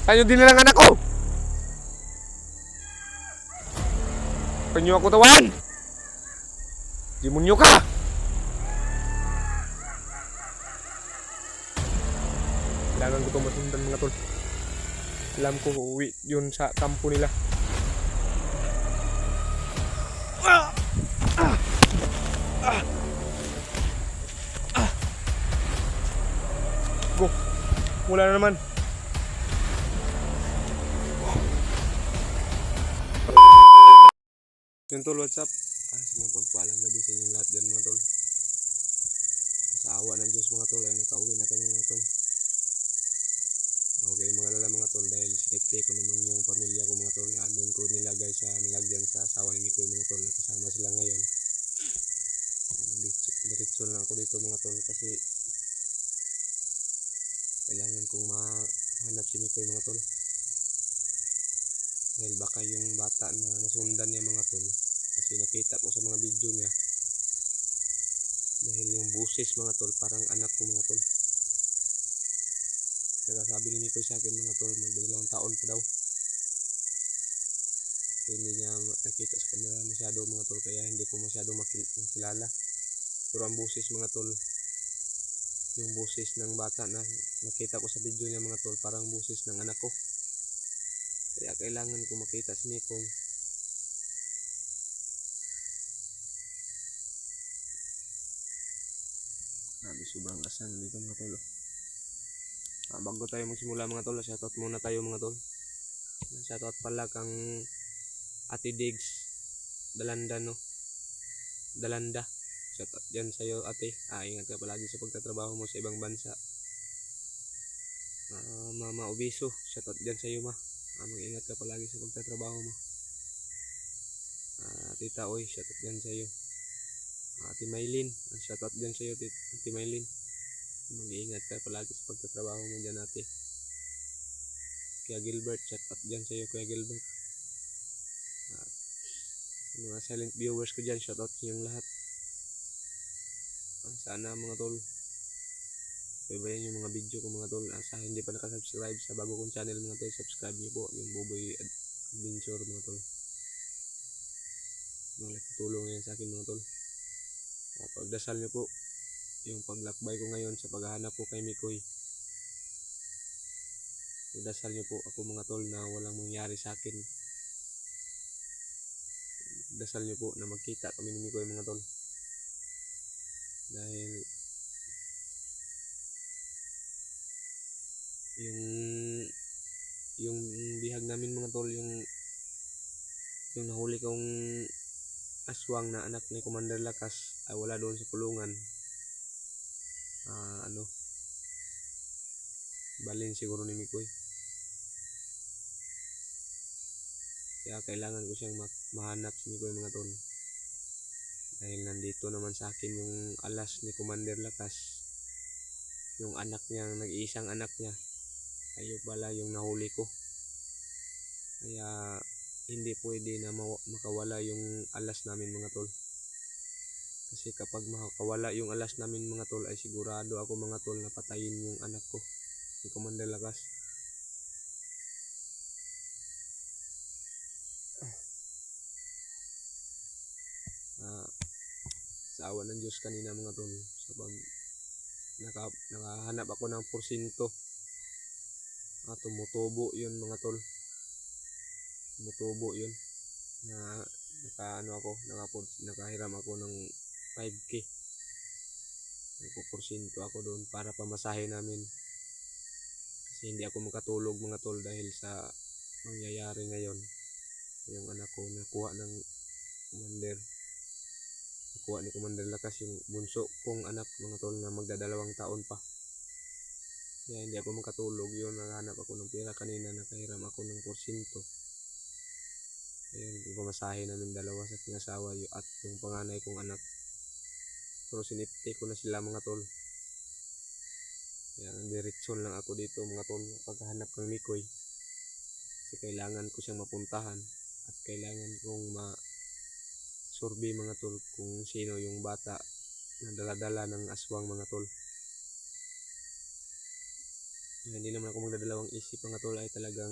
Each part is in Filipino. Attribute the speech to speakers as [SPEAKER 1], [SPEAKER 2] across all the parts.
[SPEAKER 1] Saan yung dinilang anak ko? Huwag niyo ako tawan! Demonyo ka! Kailangan ko ito masundan mga tol. Alam ko uuwi yun sa kampo nila. Go! Wala na naman. Yun tol, what's up? Sa mga pagpalang gabi sa inyong lahat dyan mga tol. Sa awa ng Diyos mga tol, ay nakauwi na kami mga tol. Okay mga lala mga tol, dahil sinipte ko naman yung pamilya ko mga tol. Doon ko nilagay sa nilagyan sa asawa ni Mikoy mga tol. Nakasama sila ngayon. Diretso lang ako dito mga tol kasi kailangan kong mahanap si Mikoy mga tol. Dahil baka yung bata na nasundan niya mga tol, kasi nakita ko sa mga video niya, dahil yung busis mga tol parang anak ko mga tol. Kaya sabi ni Mikoy sa akin mga tol, magdalawang taon pa daw. Kaya hindi niya nakita sa kanila masyado mga tol, kaya hindi ko masyado makilala. Pero ang busis mga tol, yung busis ng bata na nakita ko sa video niya mga tol, parang busis ng anak ko. Kaya kailangan ko makita si Mikoy. Grabe, sobrang asan dito mga tol. Bago tayo magsimula mga tol, shoutout muna tayo mga tol. Shoutout pala kang Ate Diggs Dalanda no. Dalanda. Shoutout dyan sa'yo ate. Ingat ka palagi sa pagtatrabaho mo sa ibang bansa. Mama Obiso, shoutout dyan sa'yo ma. Mag-ingat ka palagi sa pagtatrabaho mo. Tita Oy, shoutout dyan sa'yo. Ate Maylin, shoutout dyan sa'yo Ate Maylin. Mag-iingat ka palagi sa pagtatrabaho mo dyan ate. Kuya Gilbert, shoutout dyan sa'yo Kuya Gilbert. Mga silent viewers ko dyan, shoutout yung lahat. Sana mga tol, subaybayan yung mga video ko mga tol. Sa hindi pa nakasubscribe sa bago kong channel mga tol, subscribe niyo po yung Buboy Adventure mga tol. Malaking tulong yan sa akin mga tol. Pagdasal niyo po yung paglakbay ko ngayon sa paghahanap po kay Mikoy. Pagdasal niyo po ako mga tol na walang mangyari sa akin. Dasal niyo po na magkita kami ni Mikoy mga tol. Dahil yung bihag namin mga tol, yung nahuli kong aswang na anak ni Commander Lakas ay wala doon sa kulungan. Balin siguro ni Mikoy. Kaya kailangan ko siyang mahanap si Mikoy mga tol. Dahil nandito naman sa akin yung alas ni Commander Lakas. Yung anak niya, nag-iisang anak niya. Ayun pala yung nahuli ko. Kaya hindi pwede na makawala yung alas namin mga tol. Kasi kapag makawala yung alas namin mga tol, ay sigurado ako mga tol na patayin yung anak ko, si Commander Lakas. Sa awa ng Diyos kanina mga tol, sa pag nakahanap ako ng porsinto, tumutubo yun mga tol. Tumutubo yun na nakahiram ako ng 5K. Nagpo-porsinto ako doon para pamasahe namin. Kasi hindi ako makatulog mga tol dahil sa mangyayari ngayon. Yung anak ko nakuha ng Commander. Nakuha ni Commander Lakas yung bunso kong anak mga tol na magdadalawang taon pa. Kaya hindi ako makatulog yun. Naghanap ako ng pera kanina, nakahiram ako ng porsinto. Ayun, pamasahe namin dalawa sa asawa at yung panganay kong anak. Pero sinipte ko na sila mga tol. Kaya diretsyon lang ako dito mga tol paghahanap ng Mikoy. Kasi kailangan ko siyang mapuntahan at kailangan kong survey mga tol kung sino yung bata na daladala ng aswang mga tol. Hindi naman ako magdadalawang isip mga tol, ay talagang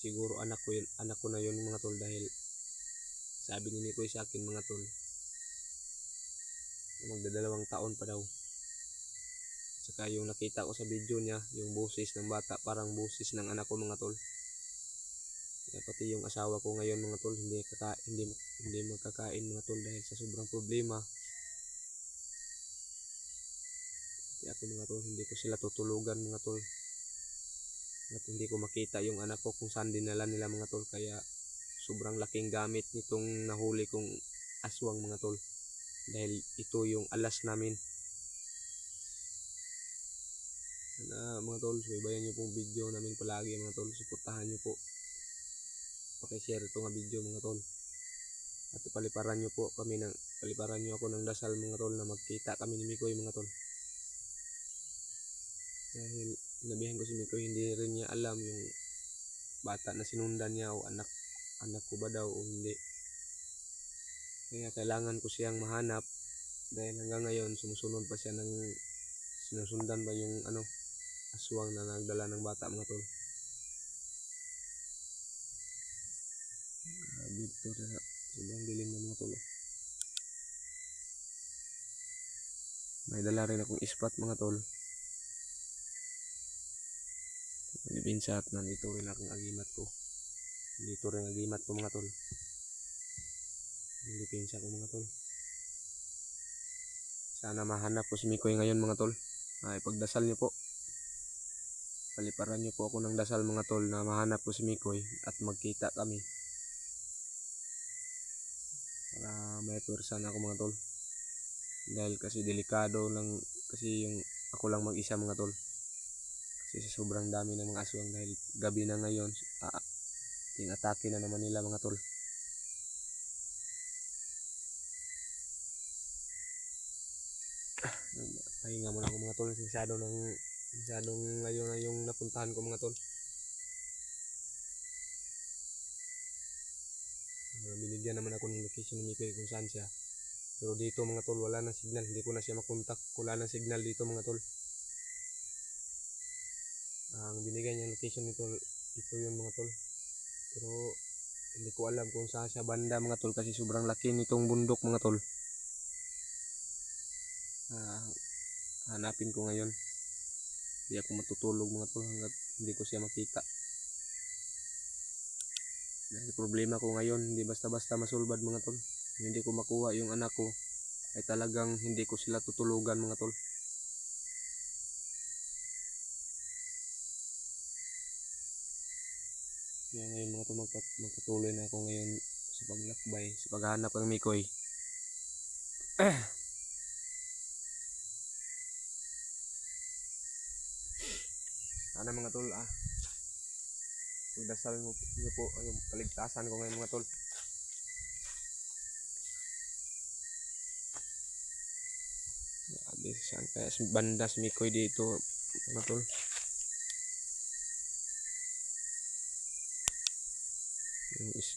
[SPEAKER 1] siguro anak ko yun, anak ko na yun mga tol, dahil sabi ni Mikoy sa akin mga tol, magdadalawang taon pa daw. Saka yung nakita ko sa video niya, yung boses ng bata parang boses ng anak ko mga tol. Kaya pati yung asawa ko ngayon mga tol, hindi magkakain mga tol dahil sa sobrang problema. Kaya ako mga tol, hindi ko sila tutulugan mga tol. At hindi ko makita yung anak ko kung saan dinala nila mga tol. Kaya sobrang laking gamit nitong nahuli kong aswang mga tol. Dahil ito yung alas namin. Mga tol, subaybayan nyo pong video namin palagi mga tol. Suportahan nyo po. Pakishare ito nga video mga tol. At paliparan nyo ako ng dasal mga tol, na magkita kami ni Mikoy mga tol. Dahil sinabihan ko si Mikoy, hindi rin niya alam yung bata na sinundan niya o anak ko ba daw o hindi. Kaya kailangan ko siyang mahanap, dahil hanggang ngayon sumusunod pa siya ng sinusundan ba yung aswang na nagdala ng bata mga tol. Dito na sobrang dilim na mga tol. May dala rin akong ispat mga tol. Pinsa at nandito rin akong agimat ko. Dito rin agimat ko mga tol. Hindi pinsa ko mga tol. Sana mahanap ko si Mikoy ngayon mga tol. Ay pagdasal niyo po. Paliparan niyo po ako ng dasal mga tol, na mahanap ko si Mikoy at magkita kami. Para may pwersa na ako mga tol. Dahil kasi delikado lang kasi yung ako lang mag-isa mga tol. Kasi sobrang dami ng mga aswang, dahil gabi na ngayon, atake na naman nila mga tol. Pahinga muna ako mga tol, masyadong ngayon na yung napuntahan ko mga tol. Binigyan naman ako ng location ni Mikoy kung saan siya. Pero dito mga tol, wala nang signal, hindi ko na siya makontak. Wala nang signal dito mga tol. Ang binigay niyang location nito, ito yun mga tol. Pero hindi ko alam kung saan siya banda mga tol, kasi sobrang laki nitong bundok mga tol. Hanapin ko ngayon. Hindi ako matutulog mga tol hanggat hindi ko siya makita. Dahil problema ko ngayon, hindi basta-basta masulbad mga tol. Hindi ko makuha yung anak ko, ay talagang hindi ko sila tutulugan mga tol. Kaya ngayon mga tol, magpatuloy na ako ngayon sa paglakbay, sa paghahanap ng Mikoy. Sana mga tol, pagdasal niyo po yung kaligtasan ko ngayon mga tol. Saan kaya banda si Mikoy dito mga tol?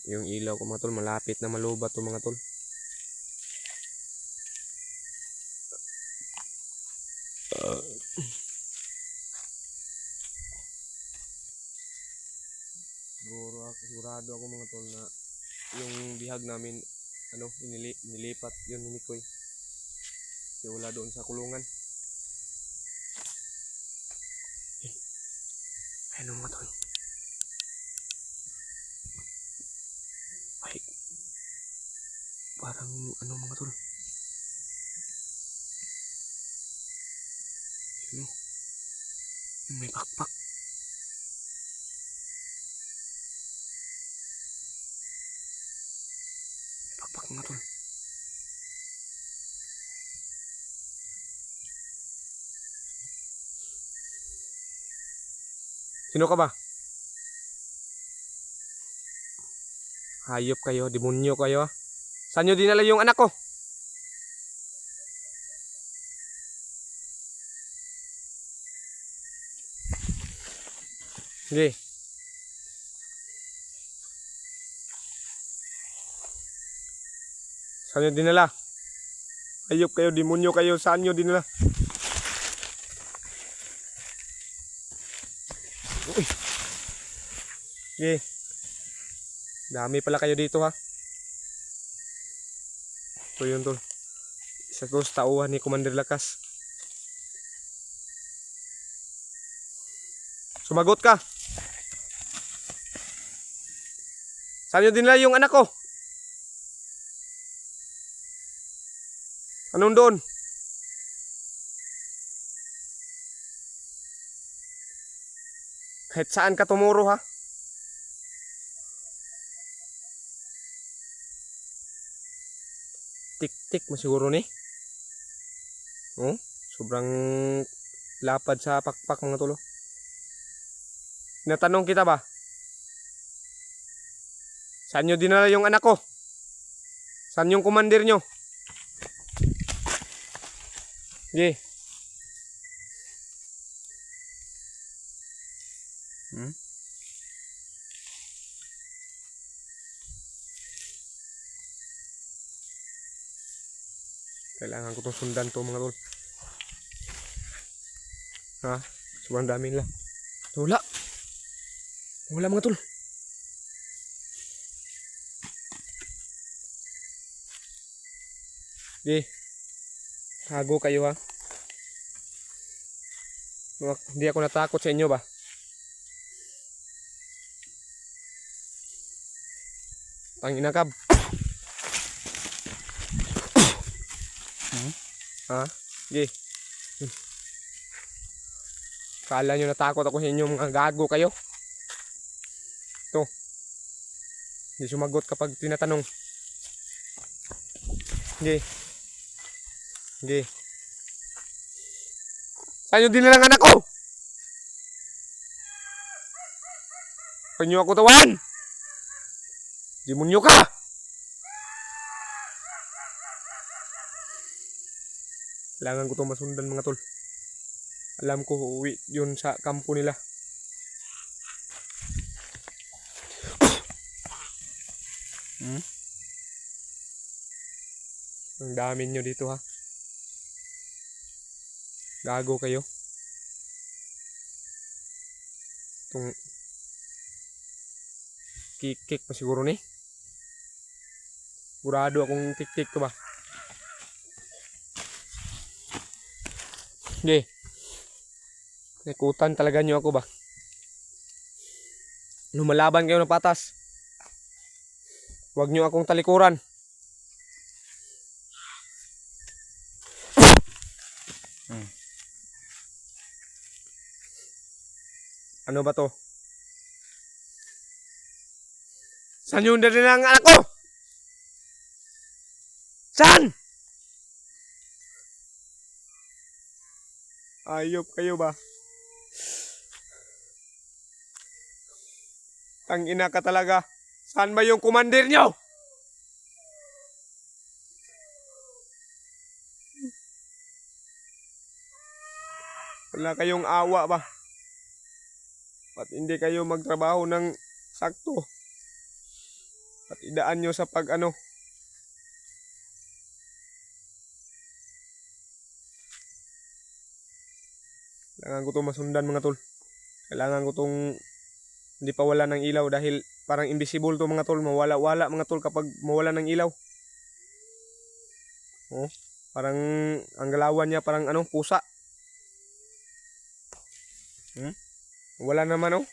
[SPEAKER 1] Yung ilaw ko mga tol, malapit na malubat to mga tol. Sigurado ako mga tol na yung bihag namin nilipat yun ni Mikoy. Kasi wala doon sa kulungan. Ayun mga tol. Ay, parang mga tol. Yun o. Yung may pakpak. May pakpak mga tol. Sino ka ba? Hayop kayo, demonyo kayo. Saan nyo dinala yung anak ko? Sige. Saan nyo dinala? Hayop kayo, demonyo kayo. Saan nyo dinala? Okay. Dami pala kayo dito ha. Ito yun tol. Isa ko sa tauhan ni Commander Lakas. Sumagot ka. Saan nyo dinala yung anak ko? Anong doon? Kahit saan ka tumuro ha? Tik-tik mo siguro ni. Oh, sobrang lapad sa pakpak mga tulo. Natanong kita ba? Saan nyo dinala yung anak ko? Saan yung commander nyo? Sige. Kailangan ko itong sundan to mga tol. Ha? Sobrang dami nila. Wala. Wala mga tol. Sige. Tago kayo ha. Hindi ako natakot sa inyo ba? Tangina ka. Ha? Sige. Kala nyo natakot ako sa inyo, mga gago kayo. Ito. Hindi sumagot kapag tinatanong. Sige. Sige. Saan yung dinilang anak ko? Huwag nyo ako tawan. Demonyo ka. Kailangan ko itong masundan mga tol. Alam ko uuwi yun sa kampo nila. Ang dami nyo dito ha. Gago kayo. Itong kik-kik pa siguro ni. Sigurado akong kik-kik ko ba. Sige. Naikutan talaga nyo ako ba. Lumalaban kayo ng patas. Huwag nyo akong talikuran. Ano ba to? Saan yung dali ng anak ko? Saan? Ayop kayo ba? Tangina ka talaga. Saan ba yung commander nyo? Wala kayong awa ba? At hindi kayo magtrabaho ng sakto. At idaan nyo sa pag ano. Kailangan ko itong masundan mga tol. Kailangan ko itong hindi pa wala ng ilaw dahil parang invisible to mga tol. Mawala-wala mga tol kapag mawala ng ilaw. Oh, parang ang galawan niya parang ano, pusa. Wala naman oh.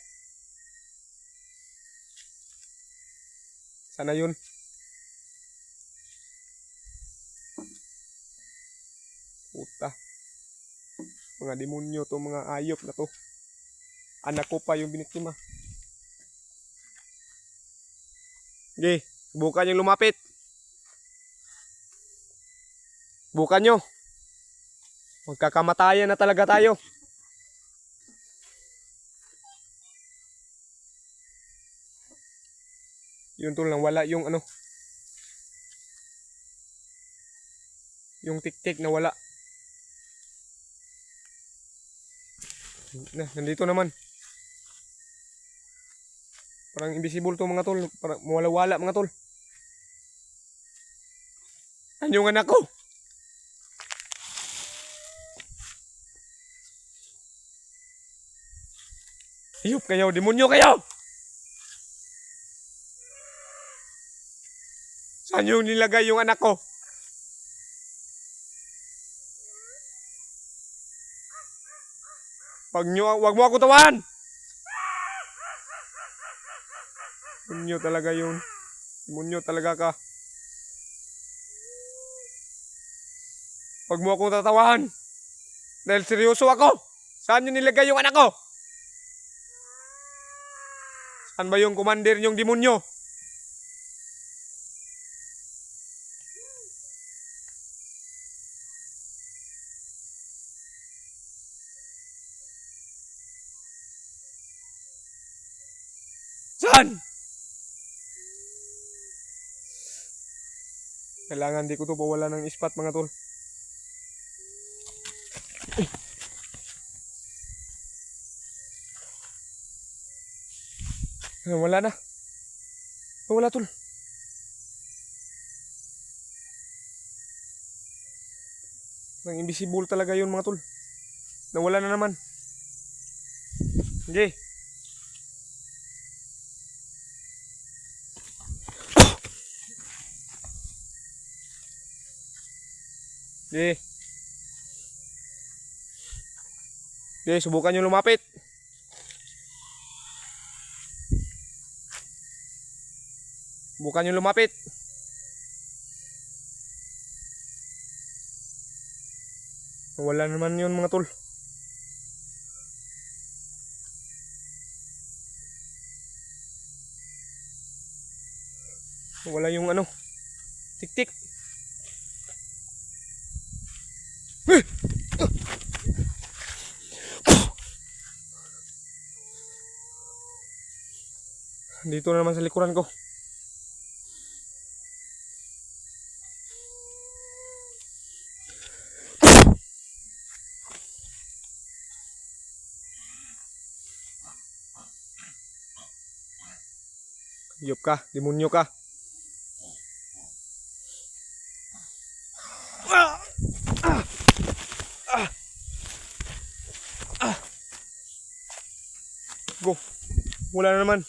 [SPEAKER 1] Sana yun. Puta. Mga demonyo to, mga ayop na to. Anak ko pa yung biniktima. Okay, subukan yung lumapit. Subukan nyo. Magkakamatayan na talaga tayo. Yun tol, nang wala yung ano. Yung tik-tik na wala. Nandito naman. Parang invisible to mga tol. Parang mawala-wala mga tol. Ano yung anak ko? Ayop kayo, demonyo kayo! Saan yung nilagay yung anak ko? Wag mo ako tawan! Demonyo talaga yun. Demonyo talaga ka. Wag mo akong tatawahan. Dahil seryoso ako. Saan yung nilagay yung anak ko? Saan ba yung commander yung demonyo? Saan? Kailangan di ko to pawala ng ispat mga tol. Wala na. Wala tol. Nang invisible talaga yun mga tol. Nawala na naman. Sige. Sige. Sige, subukan nyo lumapit. Subukan nyo lumapit. Wala naman yun mga tol. Wala yung ano. Tik-tik. Dito na naman sa likuran ko. Hayop ka, demonyo ka. Go. Wala na naman.